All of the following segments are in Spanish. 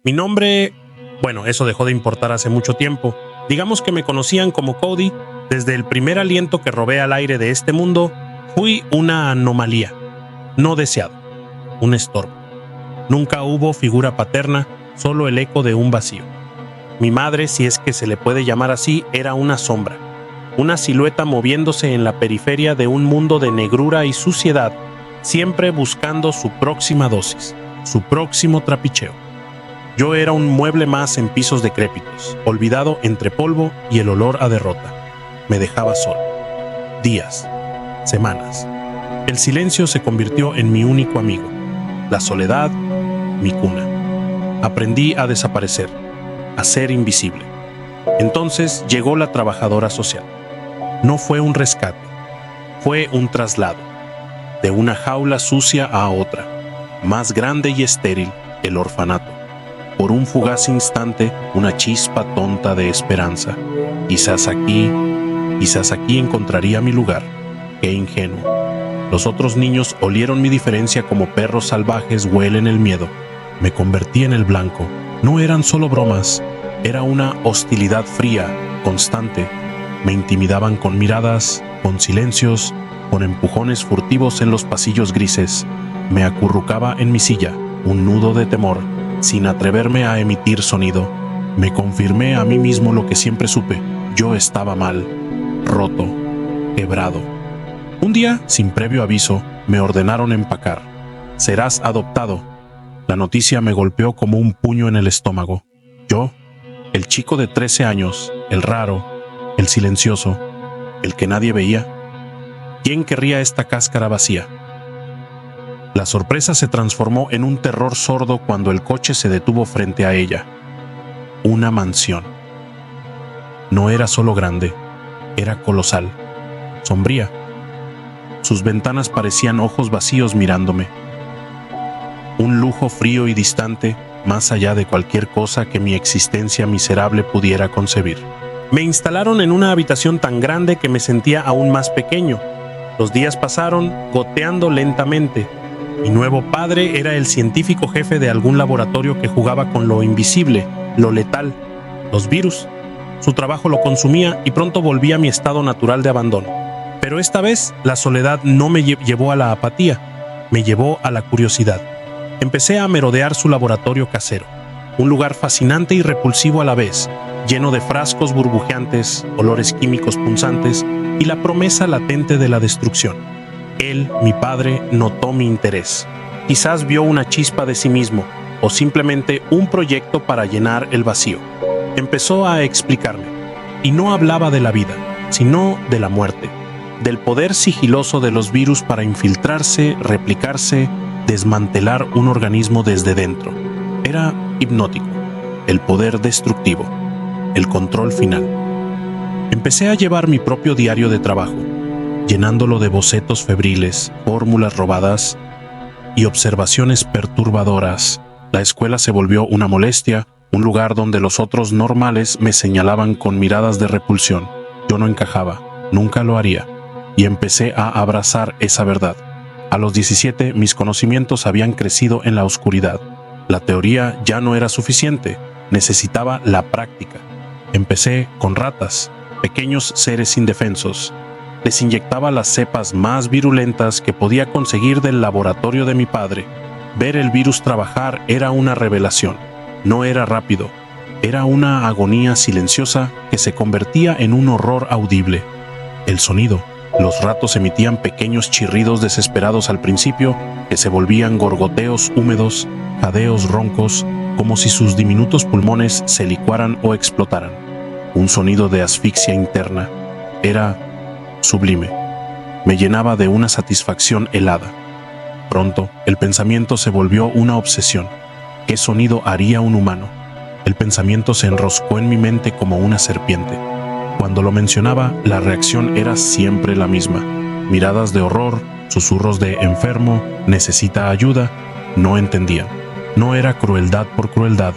Mi nombre, bueno, eso dejó de importar hace mucho tiempo. Digamos que me conocían como Cody. Desde el primer aliento que robé al aire de este mundo, fui una anomalía, no deseado, un estorbo. Nunca hubo figura paterna, solo el eco de un vacío. Mi madre, si es que se le puede llamar así, era una sombra, una silueta moviéndose en la periferia de un mundo de negrura y suciedad, siempre buscando su próxima dosis, su próximo trapicheo. Yo era un mueble más en pisos decrépitos, olvidado entre polvo y el olor a derrota. Me dejaba solo. Días, semanas. El silencio se convirtió en mi único amigo. La soledad, mi cuna. Aprendí a desaparecer, a ser invisible. Entonces llegó la trabajadora social. No fue un rescate, fue un traslado. De una jaula sucia a otra, más grande y estéril, el orfanato. Por un fugaz instante, una chispa tonta de esperanza. Quizás aquí encontraría mi lugar. Qué ingenuo. Los otros niños olieron mi diferencia como perros salvajes huelen el miedo. Me convertí en el blanco. No eran solo bromas, era una hostilidad fría, constante. Me intimidaban con miradas, con silencios, con empujones furtivos en los pasillos grises. Me acurrucaba en mi silla, un nudo de temor, sin atreverme a emitir sonido. Me confirmé a mí mismo lo que siempre supe. Yo estaba mal, roto, quebrado. Un día, sin previo aviso, me ordenaron empacar. Serás adoptado. La noticia me golpeó como un puño en el estómago. Yo, el chico de 13 años, el raro, el silencioso, el que nadie veía. ¿Quién querría esta cáscara vacía? La sorpresa se transformó en un terror sordo cuando el coche se detuvo frente a ella. Una mansión. No era solo grande, era colosal, sombría. Sus ventanas parecían ojos vacíos mirándome. Un lujo frío y distante, más allá de cualquier cosa que mi existencia miserable pudiera concebir. Me instalaron en una habitación tan grande que me sentía aún más pequeño. Los días pasaron, goteando lentamente. Mi nuevo padre era el científico jefe de algún laboratorio que jugaba con lo invisible, lo letal, los virus. Su trabajo lo consumía y pronto volví a mi estado natural de abandono. Pero esta vez, la soledad no me llevó a la apatía, me llevó a la curiosidad. Empecé a merodear su laboratorio casero, un lugar fascinante y repulsivo a la vez, lleno de frascos burbujeantes, olores químicos punzantes y la promesa latente de la destrucción. Él, mi padre, notó mi interés. Quizás vio una chispa de sí mismo, o simplemente un proyecto para llenar el vacío. Empezó a explicarme, y no hablaba de la vida, sino de la muerte, del poder sigiloso de los virus para infiltrarse, replicarse, desmantelar un organismo desde dentro. Era hipnótico, el poder destructivo, el control final. Empecé a llevar mi propio diario de trabajo, llenándolo de bocetos febriles, fórmulas robadas y observaciones perturbadoras. La escuela se volvió una molestia, un lugar donde los otros normales me señalaban con miradas de repulsión. Yo no encajaba, nunca lo haría, y empecé a abrazar esa verdad. A los 17, mis conocimientos habían crecido en la oscuridad. La teoría ya no era suficiente, necesitaba la práctica. Empecé con ratas, pequeños seres indefensos. Les inyectaba las cepas más virulentas que podía conseguir del laboratorio de mi padre. Ver el virus trabajar era una revelación. No era rápido, era una agonía silenciosa que se convertía en un horror audible. El sonido. Los ratos emitían pequeños chirridos desesperados al principio, que se volvían gorgoteos húmedos, jadeos roncos, como si sus diminutos pulmones se licuaran o explotaran. Un sonido de asfixia interna. Era sublime. Me llenaba de una satisfacción helada. Pronto, el pensamiento se volvió una obsesión. ¿Qué sonido haría un humano? El pensamiento se enroscó en mi mente como una serpiente. Cuando lo mencionaba, la reacción era siempre la misma. Miradas de horror, susurros de enfermo, necesita ayuda. No entendían. No era crueldad por crueldad,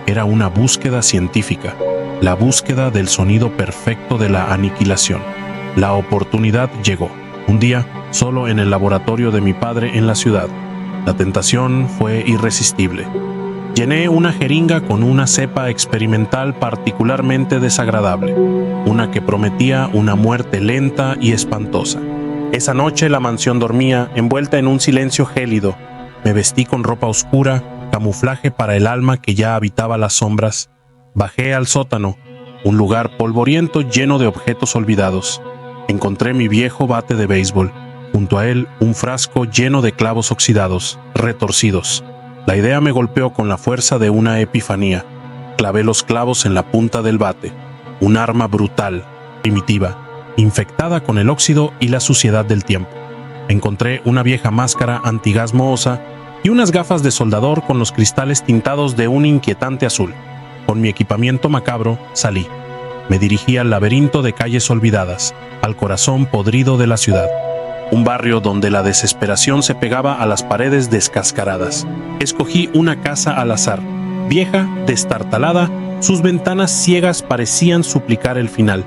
era una búsqueda científica, la búsqueda del sonido perfecto de la aniquilación. La oportunidad llegó. Un día, solo en el laboratorio de mi padre en la ciudad. La tentación fue irresistible. Llené una jeringa con una cepa experimental particularmente desagradable, una que prometía una muerte lenta y espantosa. Esa noche la mansión dormía, envuelta en un silencio gélido. Me vestí con ropa oscura, camuflaje para el alma que ya habitaba las sombras. Bajé al sótano, un lugar polvoriento lleno de objetos olvidados. Encontré mi viejo bate de béisbol. Junto a él, un frasco lleno de clavos oxidados, retorcidos. La idea me golpeó con la fuerza de una epifanía. Clavé los clavos en la punta del bate, un arma brutal, primitiva, infectada con el óxido y la suciedad del tiempo. Encontré una vieja máscara antigas mohosa y unas gafas de soldador con los cristales tintados de un inquietante azul. Con mi equipamiento macabro, salí. Me dirigí al laberinto de calles olvidadas, al corazón podrido de la ciudad. Un barrio donde la desesperación se pegaba a las paredes descascaradas. Escogí una casa al azar, vieja, destartalada, sus ventanas ciegas parecían suplicar el final.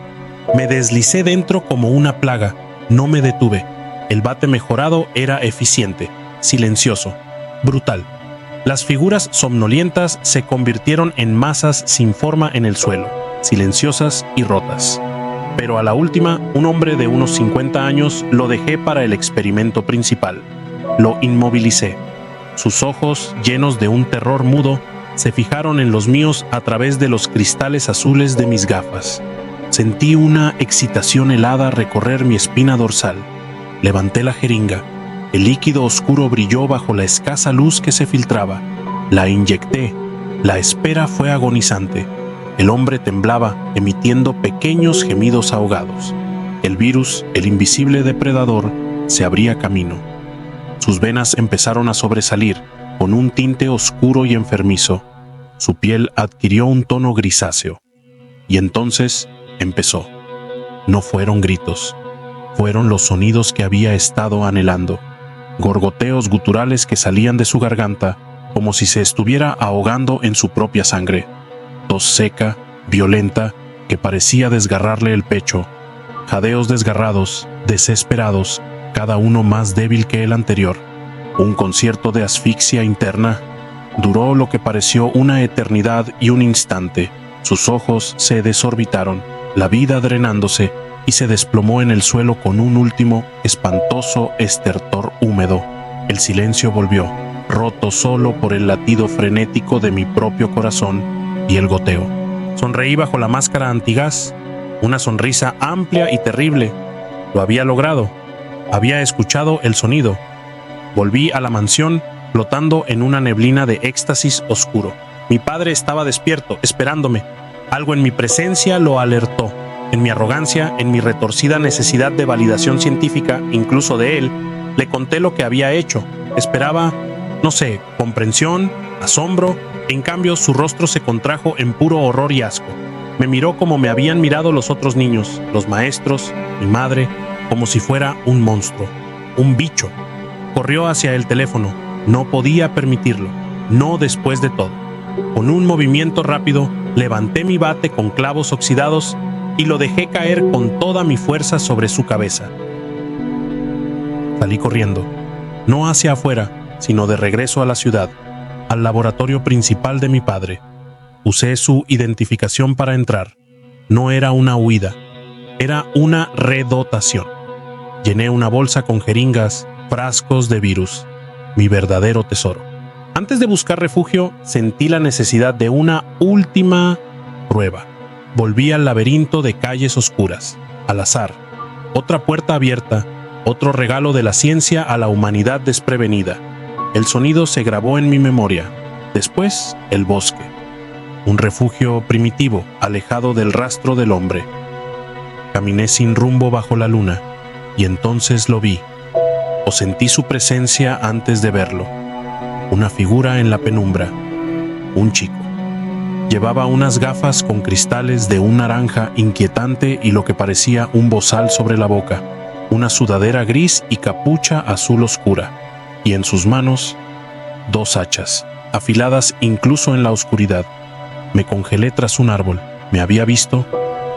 Me deslicé dentro como una plaga, no me detuve. El bate mejorado era eficiente, silencioso, brutal. Las figuras somnolientas se convirtieron en masas sin forma en el suelo, silenciosas y rotas. Pero a la última, un hombre de unos 50 años lo dejé para el experimento principal. Lo inmovilicé. Sus ojos, llenos de un terror mudo, se fijaron en los míos a través de los cristales azules de mis gafas. Sentí una excitación helada recorrer mi espina dorsal. Levanté la jeringa. El líquido oscuro brilló bajo la escasa luz que se filtraba. La inyecté. La espera fue agonizante. El hombre temblaba, emitiendo pequeños gemidos ahogados. El virus, el invisible depredador, se abría camino. Sus venas empezaron a sobresalir, con un tinte oscuro y enfermizo. Su piel adquirió un tono grisáceo. Y entonces empezó. No fueron gritos. Fueron los sonidos que había estado anhelando. Gorgoteos guturales que salían de su garganta, como si se estuviera ahogando en su propia sangre. Tos seca, violenta, que parecía desgarrarle el pecho. Jadeos desgarrados, desesperados, cada uno más débil que el anterior. Un concierto de asfixia interna. Duró lo que pareció una eternidad y un instante. Sus ojos se desorbitaron, la vida drenándose, y se desplomó en el suelo con un último, espantoso estertor húmedo. El silencio volvió, roto solo por el latido frenético de mi propio corazón y el goteo. Sonreí bajo la máscara antigás, una sonrisa amplia y terrible. Lo había logrado. Había escuchado el sonido. Volví a la mansión, flotando en una neblina de éxtasis oscuro. Mi padre estaba despierto, esperándome. Algo en mi presencia lo alertó. En mi arrogancia, en mi retorcida necesidad de validación científica, incluso de él, le conté lo que había hecho. Esperaba, no sé, comprensión, asombro. En cambio, su rostro se contrajo en puro horror y asco. Me miró como me habían mirado los otros niños, los maestros, mi madre, como si fuera un monstruo, un bicho. Corrió hacia el teléfono. No podía permitirlo, no después de todo. Con un movimiento rápido, levanté mi bate con clavos oxidados y lo dejé caer con toda mi fuerza sobre su cabeza. Salí corriendo, no hacia afuera, sino de regreso a la ciudad, al laboratorio principal de mi padre. Usé su identificación para entrar. No era una huida, era una redotación. Llené una bolsa con jeringas, frascos de virus, mi verdadero tesoro. Antes de buscar refugio, sentí la necesidad de una última prueba. Volví al laberinto de calles oscuras, al azar. Otra puerta abierta, otro regalo de la ciencia a la humanidad desprevenida. El sonido se grabó en mi memoria. Después, el bosque. Un refugio primitivo, alejado del rastro del hombre. Caminé sin rumbo bajo la luna, y entonces lo vi. O sentí su presencia antes de verlo. Una figura en la penumbra. Un chico. Llevaba unas gafas con cristales de un naranja inquietante y lo que parecía un bozal sobre la boca, una sudadera gris y capucha azul oscura, y en sus manos, 2 hachas, afiladas incluso en la oscuridad. Me congelé tras un árbol. ¿Me había visto?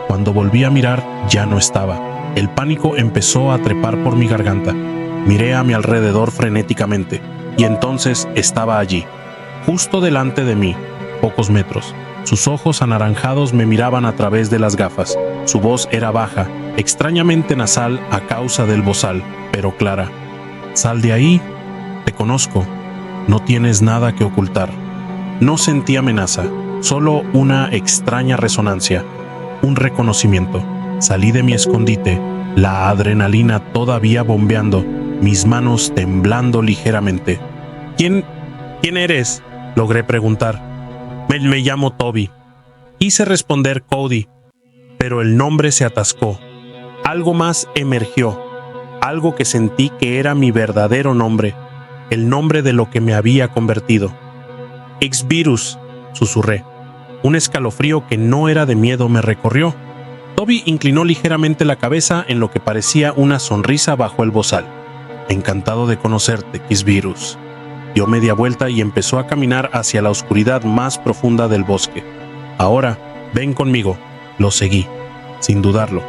Cuando volví a mirar, ya no estaba. El pánico empezó a trepar por mi garganta. Miré a mi alrededor frenéticamente, y entonces estaba allí, justo delante de mí, pocos metros. Sus ojos anaranjados me miraban a través de las gafas. Su voz era baja, extrañamente nasal a causa del bozal, pero clara. «Sal de ahí, te conozco, no tienes nada que ocultar». No sentí amenaza, solo una extraña resonancia, un reconocimiento. Salí de mi escondite, la adrenalina todavía bombeando, mis manos temblando ligeramente. ¿Quién eres?», logré preguntar. Me llamo Toby. Quise responder Cody, pero el nombre se atascó. Algo más emergió, algo que sentí que era mi verdadero nombre, el nombre de lo que me había convertido. «Xvirus», susurré. Un escalofrío que no era de miedo me recorrió. Toby inclinó ligeramente la cabeza en lo que parecía una sonrisa bajo el bozal. «Encantado de conocerte, Xvirus». Dio media vuelta y empezó a caminar hacia la oscuridad más profunda del bosque. «Ahora, ven conmigo». Lo seguí, sin dudarlo,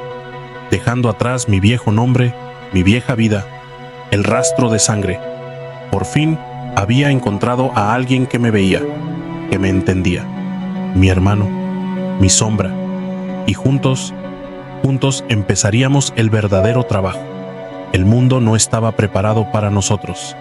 dejando atrás mi viejo nombre, mi vieja vida, el rastro de sangre. Por fin había encontrado a alguien que me veía, que me entendía. Mi hermano, mi sombra. Y juntos empezaríamos el verdadero trabajo. El mundo no estaba preparado para nosotros.